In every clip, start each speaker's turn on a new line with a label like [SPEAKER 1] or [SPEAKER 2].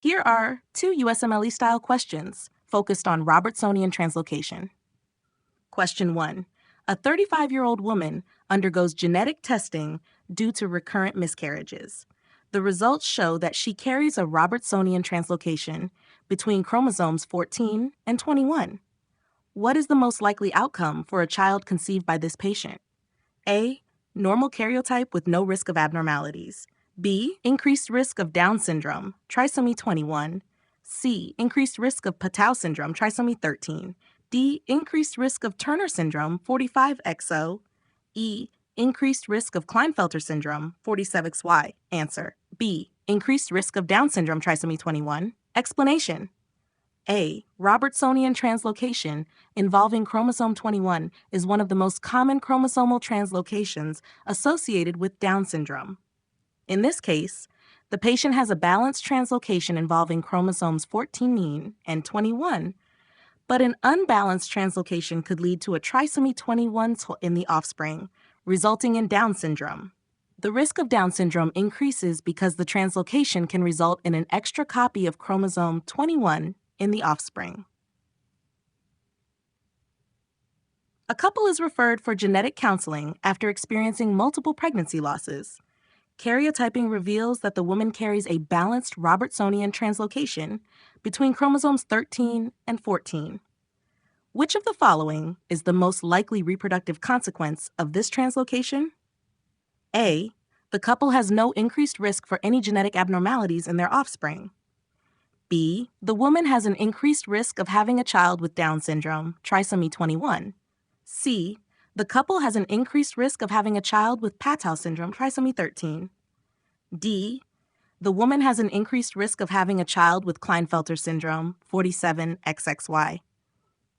[SPEAKER 1] Here are two USMLE-style questions focused on Robertsonian translocation. Question 1. A 35-year-old woman undergoes genetic testing due to recurrent miscarriages. The results show that she carries a Robertsonian translocation between chromosomes 14 and 21. What is the most likely outcome for a child conceived by this patient? A. Normal karyotype with no risk of abnormalities. B. Increased risk of Down syndrome, trisomy 21. C. Increased risk of Patau syndrome, trisomy 13. D. Increased risk of Turner syndrome, 45XO. E. Increased risk of Klinefelter syndrome, 47XY. Answer. B. Increased risk of Down syndrome, trisomy 21. Explanation. A. Robertsonian translocation involving chromosome 21 is one of the most common chromosomal translocations associated with Down syndrome. In this case, the patient has a balanced translocation involving chromosomes 14 and 21, but an unbalanced translocation could lead to a trisomy 21 in the offspring, resulting in Down syndrome. The risk of Down syndrome increases because the translocation can result in an extra copy of chromosome 21 in the offspring. A couple is referred for genetic counseling after experiencing multiple pregnancy losses. Karyotyping reveals that the woman carries a balanced Robertsonian translocation between chromosomes 13 and 14. Which of the following is the most likely reproductive consequence of this translocation? A. The couple has no increased risk for any genetic abnormalities in their offspring. B. The woman has an increased risk of having a child with Down syndrome, trisomy 21. C. The couple has an increased risk of having a child with Patau syndrome, trisomy 13. D. The woman has an increased risk of having a child with Klinefelter syndrome, 47XXY.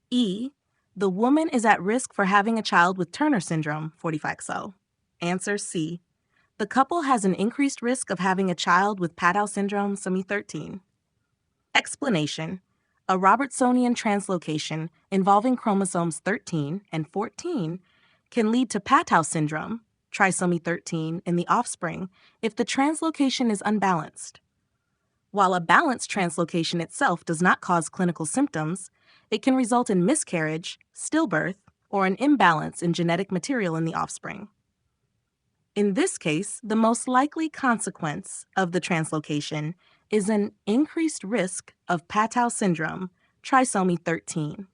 [SPEAKER 1] E. The woman is at risk for having a child with Turner syndrome, 45XO. Answer C. The couple has an increased risk of having a child with Patau syndrome, trisomy 13. Explanation. A Robertsonian translocation involving chromosomes 13 and 14 can lead to Patau syndrome, trisomy 13, in the offspring if the translocation is unbalanced. While a balanced translocation itself does not cause clinical symptoms, it can result in miscarriage, stillbirth, or an imbalance in genetic material in the offspring. In this case, the most likely consequence of the translocation is an increased risk of Patau syndrome, trisomy 13.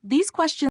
[SPEAKER 1] These questions